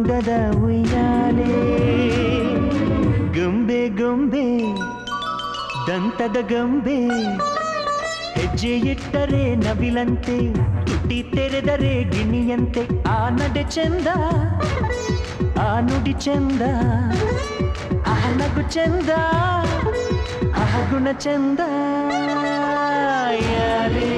ಅಂದದ ಉಯ್ಯಾಲೆ ಗೊಂಬೆ ಗೊಂಬೆ ದಂತದ ಗೊಂಬೆ ಹೆಜ್ಜೆ ಇಟ್ಟರೆ ನವಿಲಂತೆ ತುಟಿ ತೆರೆದರೆ ಗಿಣಿಯಂತೆ ಆ ನಡೆ ಚಂದ ಆ ನುಡಿ ಚಂದ ಆ ನಗು ಚಂದ ಆ ಗುಣ ಚಂದ ಯಾರೇ